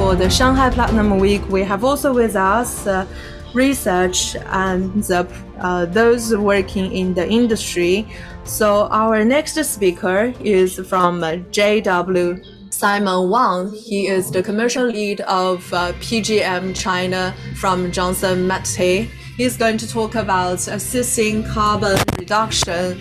for the Shanghai Platinum Week, we have also with us research and those working in the industry. So our next speaker is from JW Simon Wang. He is the commercial lead of PGM China from Johnson Matthey. He's going to talk about assisting carbon reduction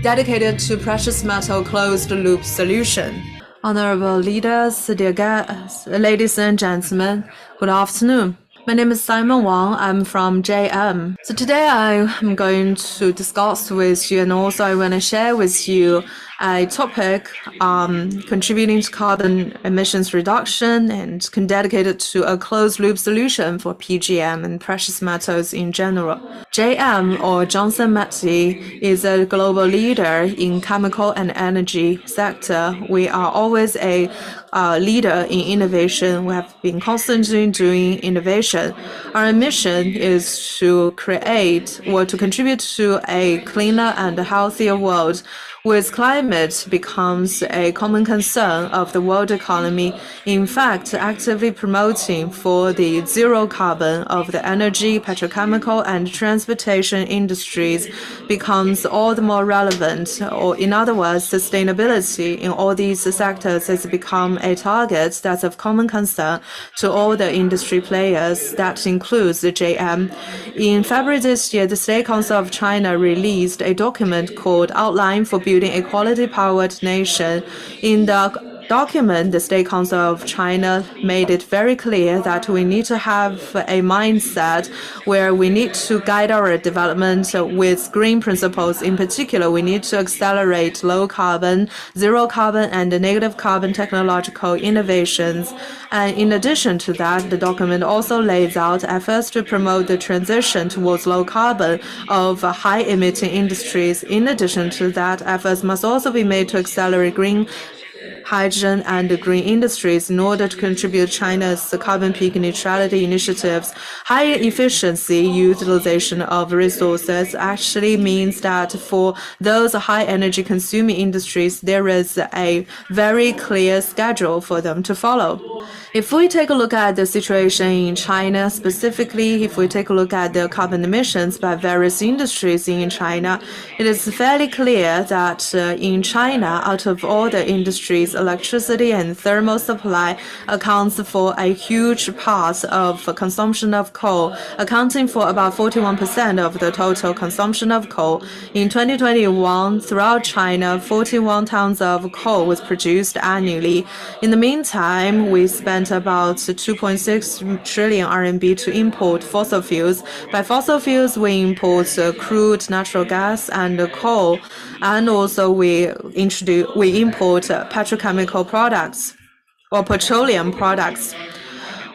dedicated to precious metal closed loop solution. Honorable leaders, dear guests, ladies and gentlemen, good afternoon. My name is Simon Wang. I'm from JM. So today I'm going to discuss with you, and also I want to share with you a topic contributing to carbon emissions reduction and dedicated to a closed loop solution for PGM and precious metals in general. JM, or Johnson Matthey, is a global leader in chemical and energy sector. We are always a leader in innovation. We have been constantly doing innovation. Our mission is to create or to contribute to a cleaner and healthier world, with climate becomes a common concern of the world economy. In fact, actively promoting for the zero carbon of the energy, petrochemical, and transportation industries becomes all the more relevant, or in other words, sustainability in all these sectors has become a target that's of common concern to all the industry players. That includes the JM. In February this year, the State Council of China released a document called Outline for Building a Quality-Powered Nation. In the document, the State Council of China made it very clear that we need to have a mindset where we need to guide our development with green principles. In particular, we need to accelerate low carbon, zero carbon, and negative carbon technological innovations. And in addition to that, the document also lays out efforts to promote the transition towards low carbon of high-emitting industries. In addition to that, efforts must also be made to accelerate green hydrogen and green industries in order to contribute China's carbon peak neutrality initiatives. Higher efficiency utilization of resources actually means that for those high energy consuming industries, there is a very clear schedule for them to follow. If we take a look at the situation in China, specifically, if we take a look at the carbon emissions by various industries in China, it is fairly clear that in China, out of all the industries, electricity and thermal supply accounts for a huge part of consumption of coal, accounting for about 41% of the total consumption of coal. In 2021, throughout China, 41 tons of coal was produced annually. In the meantime, we spent about 2.6 trillion RMB to import fossil fuels. By fossil fuels, we import crude natural gas and coal, and also we import petrochemical products or petroleum products.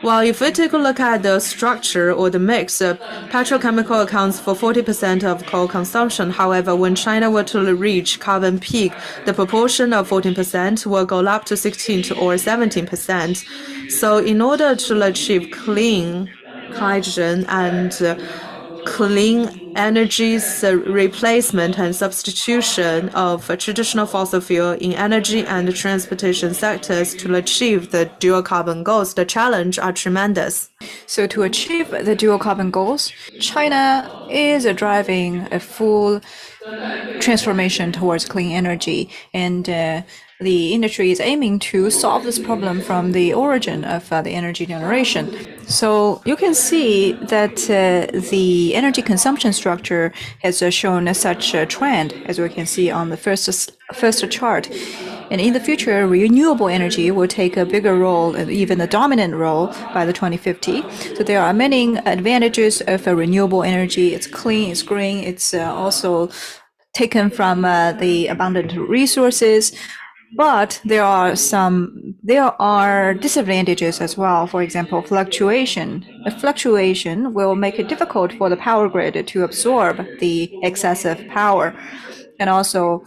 Well, if we take a look at the structure or the mix, petrochemical accounts for 40% of coal consumption. However, when China were to reach carbon peak, the proportion of 14% will go up to 16 or 17%. So in order to achieve clean hydrogen and clean energy's replacement and substitution of traditional fossil fuel in energy and transportation sectors to achieve the dual carbon goals, the challenge are tremendous. So to achieve the dual carbon goals, China is driving a full transformation towards clean energy, and the industry is aiming to solve this problem from the origin of the energy generation. So you can see that the energy consumption structure has shown such a trend, as we can see on the first chart. And in the future, renewable energy will take a bigger role, even a dominant role, by the 2050. So there are many advantages of renewable energy. It's clean, it's green, it's also taken from the abundant resources. But there are disadvantages as well. For example, fluctuation. A fluctuation will make it difficult for the power grid to absorb the excessive power. And also,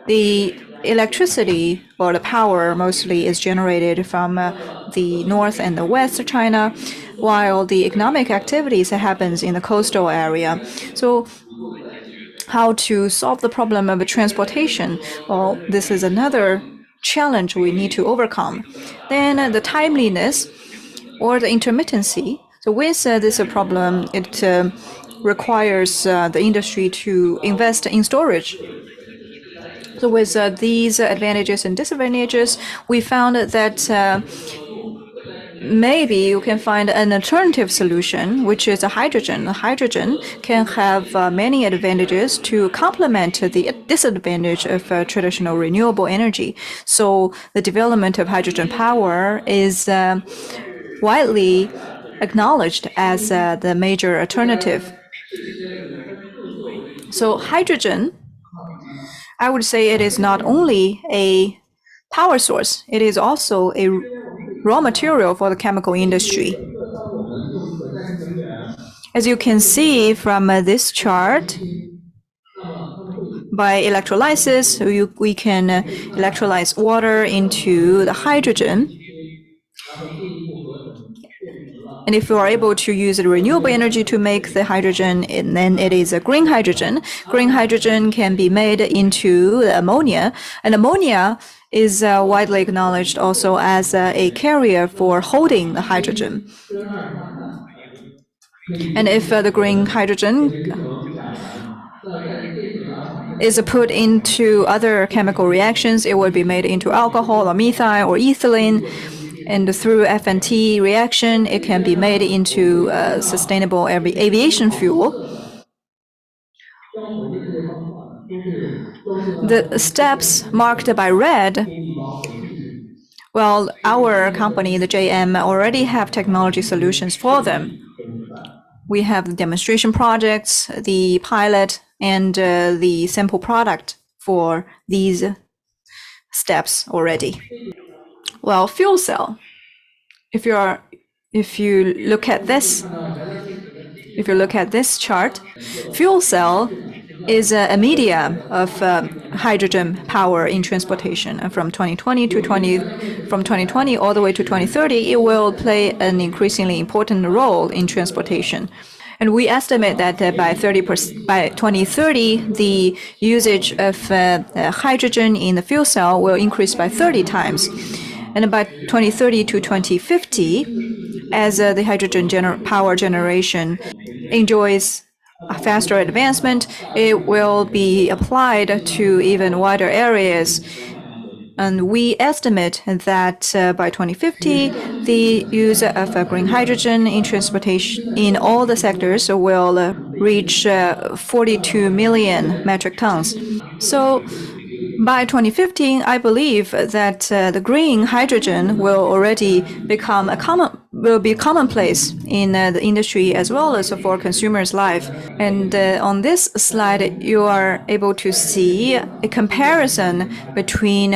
the electricity or the power mostly is generated from the north and the west of China, while the economic activities happens in the coastal area. So how to solve the problem of transportation? Well, this is another challenge we need to overcome. Then the timeliness. or the intermittency. So with this problem, it requires the industry to invest in storage. So with these advantages and disadvantages, we found that maybe you can find an alternative solution, which is a hydrogen. Hydrogen can have many advantages to complement the disadvantage of traditional renewable energy. So the development of hydrogen power is widely acknowledged as the major alternative. So hydrogen, I would say it is not only a power source, it is also a raw material for the chemical industry. As you can see from this chart, by electrolysis, we can electrolyze water into the hydrogen. And if you are able to use the renewable energy to make the hydrogen, then it is a green hydrogen. Green hydrogen can be made into ammonia, and ammonia is widely acknowledged also as a carrier for holding the hydrogen. And if the green hydrogen is put into other chemical reactions, it will be made into alcohol or methyl or ethylene. And through F&T reaction, it can be made into sustainable aviation fuel. The steps marked by red, well, our company, the JM, already have technology solutions for them. We have the demonstration projects, the pilot, and the sample product for these steps already. Well, fuel cell. If you look at this chart, fuel cell is a medium of hydrogen power in transportation. And from 2020 all the way to 2030, it will play an increasingly important role in transportation. And we estimate that by 2030, the usage of hydrogen in the fuel cell will increase by 30 times. And by 2030 to 2050, as the hydrogen power generation enjoys a faster advancement, it will be applied to even wider areas. And we estimate that by 2050, the use of green hydrogen in transportation in all the sectors will reach 42 million metric tons. So by 2015, I believe that the green hydrogen will already become be commonplace in the industry as well as for consumers' life. And on this slide, you are able to see a comparison between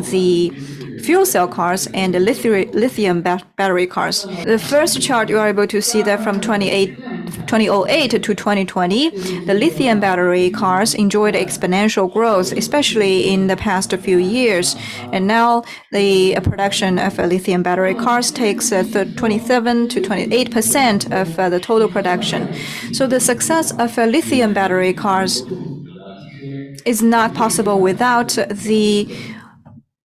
the fuel cell cars and the lithium battery cars. The first chart, you are able to see that from 2008 to 2020, the lithium battery cars enjoyed exponential growth, especially in the past few years. And now the production of lithium battery cars takes 27 to 28% of the total production. So the success of lithium battery cars is not possible without the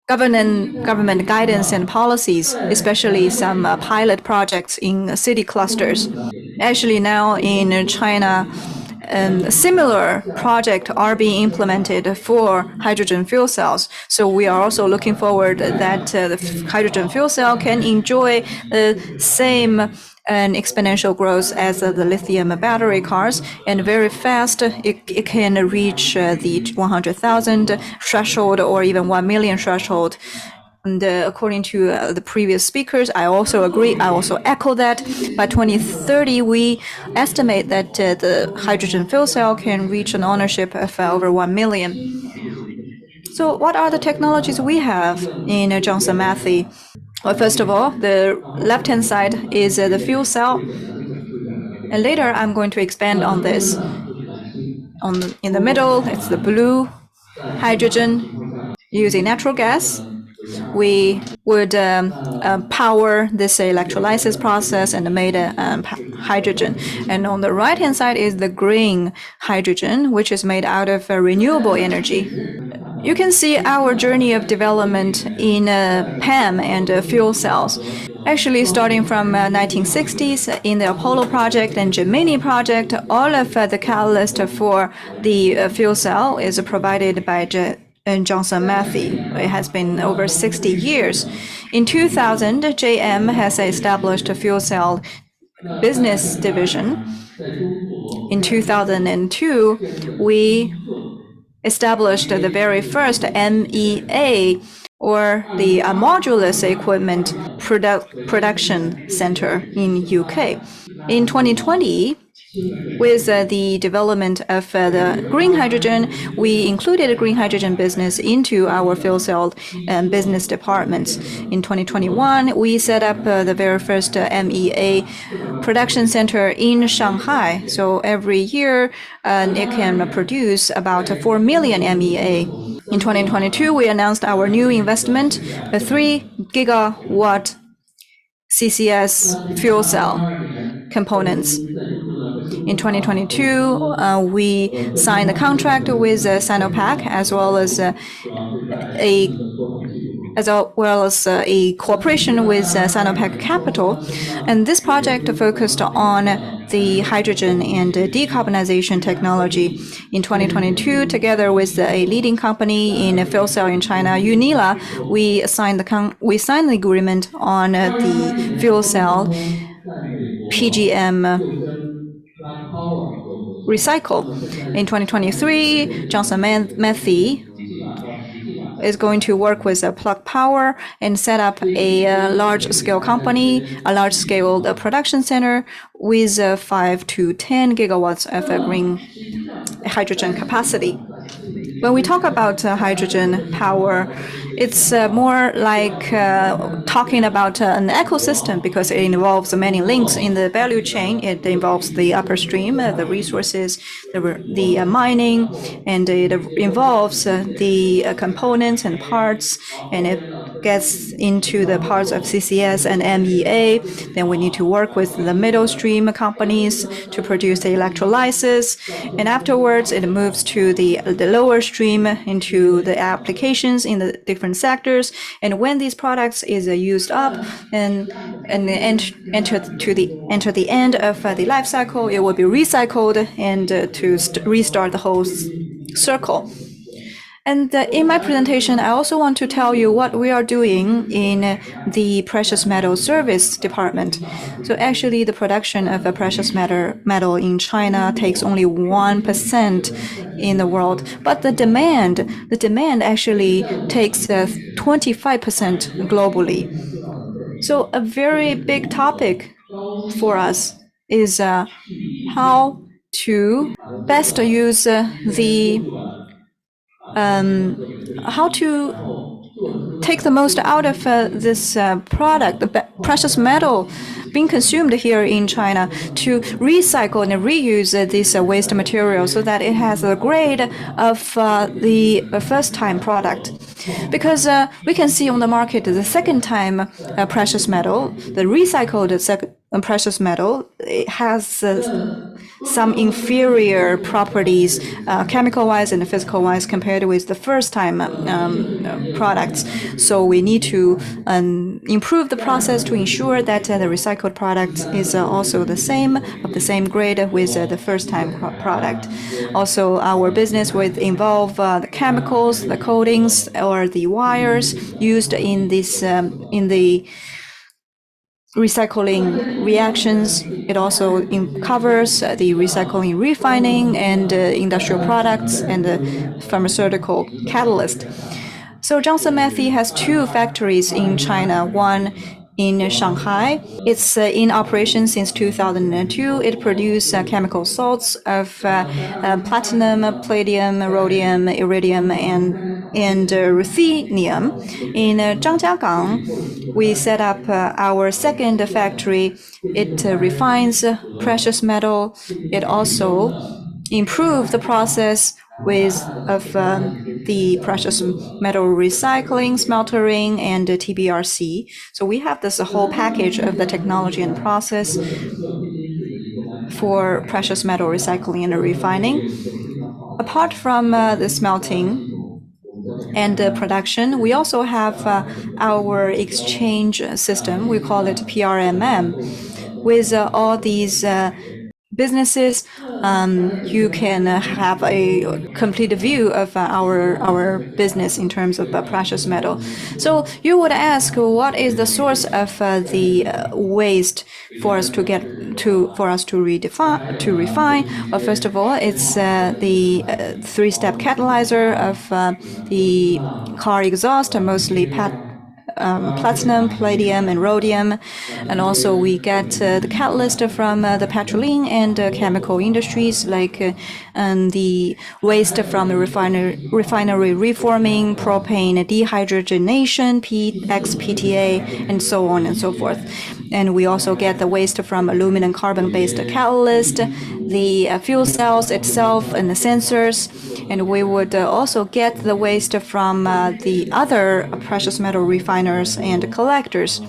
government guidance and policies, especially some pilot projects in city clusters. Actually, now in China, similar projects are being implemented for hydrogen fuel cells. So we are also looking forward that the hydrogen fuel cell can enjoy the same an exponential growth as the lithium battery cars, and very fast it can reach the 100,000 threshold or even 1 million threshold. And according to the previous speakers, I also agree, I also echo that. By 2030, we estimate that the hydrogen fuel cell can reach an ownership of over 1 million. So what are the technologies we have in Johnson Matthey? Well, first of all, the left-hand side is the fuel cell. And later, I'm going to expand on this. In the middle, it's the blue hydrogen using natural gas. We would power this electrolysis process and made hydrogen. And on the right-hand side is the green hydrogen, which is made out of renewable energy. You can see our journey of development in PEM and fuel cells. Actually, starting from 1960s in the Apollo project and Gemini project, all of the catalyst for the fuel cell is provided by Johnson Matthey. It has been over 60 years. In 2000, JM has established a fuel cell business division. In 2002, we established the very first MEA, or the Modulus Equipment Production Center in UK. In 2020, with the development of the green hydrogen, we included green hydrogen business into our fuel cell business departments. In 2021, we set up the very first MEA production center in Shanghai. So every year, it can produce about 4 million MEA. In 2022, we announced our new investment, a 3 gigawatt CCS fuel cell components. In 2022, we signed a contract with Sinopec as well as a cooperation with Sinopec Capital. And this project focused on the hydrogen and decarbonization technology. In 2022, together with a leading company in fuel cell in China, Unila, we signed the agreement on the fuel cell PGM recycle. In 2023, Johnson Matthey is going to work with Plug Power and set up a large-scale company, a large-scale production center with 5 to 10 gigawatts of green hydrogen capacity. When we talk about hydrogen power, it's more like talking about an ecosystem because it involves many links in the value chain. It involves the upstream, the resources, the mining, and it involves the components and parts, and it gets into the parts of CCS and MEA. Then we need to work with the middle stream companies to produce the electrolysis, and afterwards it moves to the lower stream into the applications in the different sectors. And when these products is used up and enter the end of the life cycle, it will be recycled and to restart the whole circle. And in my presentation, I also want to tell you what we are doing in the precious metal service department. So actually, the production of a precious metal in China takes only 1% in the world, but the demand actually takes 25% globally. So a very big topic for us is how to best use how to take the most out of this product, the precious metal being consumed here in China, to recycle and reuse this waste material so that it has a grade of the first-time product. Because we can see on the market the second-time precious metal, the recycled precious metal, it has some inferior properties, chemical-wise and physical-wise, compared with the first-time products. So we need to improve the process to ensure that the recycled product is also the same, of the same grade with the first-time product. Also, our business would involve the chemicals, the coatings, or the wires used in this in the recycling reactions. It also covers the recycling, refining, and industrial products and pharmaceutical catalyst. So Johnson Matthey has 2 factories in China, one in Shanghai. It's in operation since 2002. It produces chemical salts of platinum, palladium, rhodium, iridium, and ruthenium. In Zhangjiagang, we set up our second factory. It refines precious metal. It also improves the process of the precious metal recycling, smeltering, and TBRC. So we have this whole package of the technology and process for precious metal recycling and refining. Apart from the smelting, and production. We also have our exchange system. We call it PRMM. With all these businesses, you can have a complete view of our business in terms of precious metal. So you would ask, what is the source of the waste for us to refine? Well, first of all, it's the three-step catalyzer of the car exhaust, mostly platinum, palladium, and rhodium. And also we get the catalyst from the petroleum and chemical industries, like the waste from the refinery reforming, propane dehydrogenation, PTA, and so on and so forth. And we also get the waste from aluminum carbon-based catalyst, the fuel cells itself, and the sensors. And we would also get the waste from the other precious metal refiners and collectors.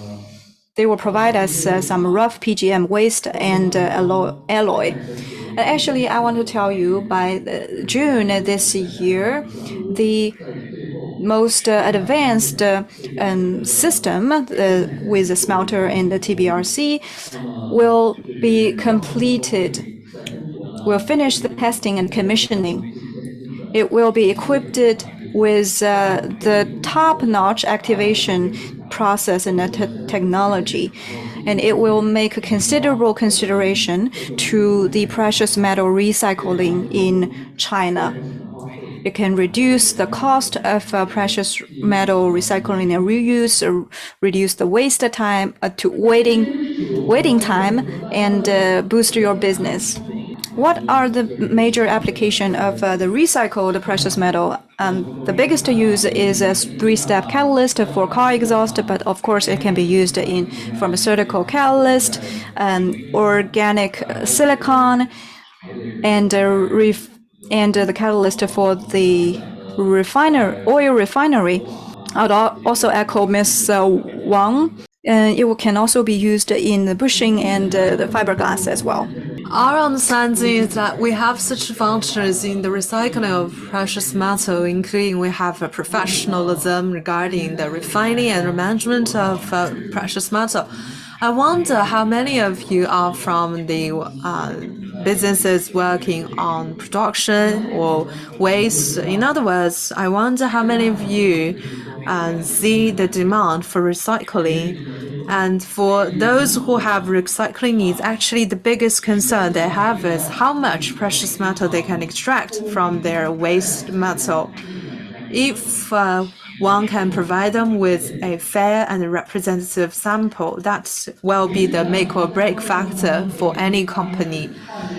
They will provide us some rough PGM waste and alloy. Actually, I want to tell you, by June this year, the most advanced system with the smelter and the TBRC will be completed. We'll finish the testing and commissioning. It will be equipped with the top-notch activation process and technology, and it will make a considerable consideration to the precious metal recycling in China. It can reduce the cost of precious metal recycling and reuse, reduce the waste time to waiting time, and boost your business. What are the major application of the recycled precious metal? The biggest use is a three-step catalyst for car exhaust, but of course it can be used in pharmaceutical catalyst, organic silicon, and the catalyst for the oil refinery. I'd also echo Ms. Wang. It can also be used in the bushing and the fiberglass as well. Our understanding is that we have such functions in the recycling of precious metal, including we have a professionalism regarding the refining and management of precious metal. I wonder how many of you are from the businesses working on production or waste. In other words, I wonder how many of you see the demand for recycling. And for those who have recycling needs, actually the biggest concern they have is how much precious metal they can extract from their waste metal. If one can provide them with a fair and representative sample, that will be the make or break factor for any company.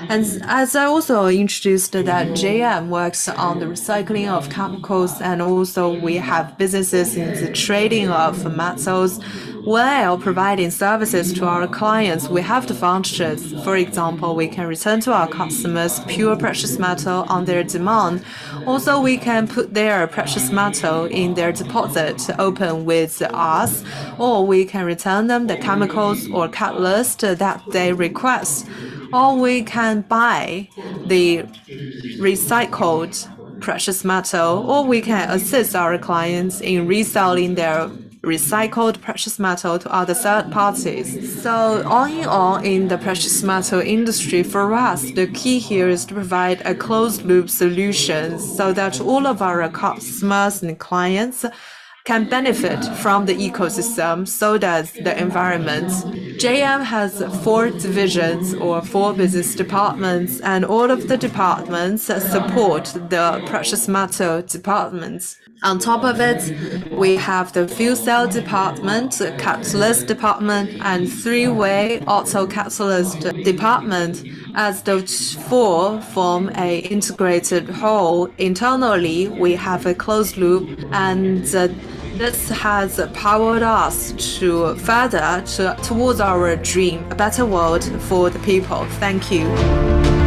And as I also introduced that JM works on the recycling of chemicals, and also we have businesses in the trading of metals, while providing services to our clients, we have the functions. For example, we can return to our customers pure precious metal on their demand. Also, we can put their precious metal in their deposit open with us, or we can return them the chemicals or catalyst that they request. Or we can buy the recycled precious metal, or we can assist our clients in reselling their recycled precious metal to other third parties. So all in all, in the precious metal industry, for us, the key here is to provide a closed loop solution so that all of our customers and clients can benefit from the ecosystem, so does the environment. JM has 4 divisions or 4 business departments, and all of the departments support the precious metal departments. On top of it, we have the fuel cell department, catalyst department, and 3-way auto catalyst department. As those 4 form a integrated whole, internally we have a closed loop, and this has powered us to further towards our dream, a better world for the people. Thank you.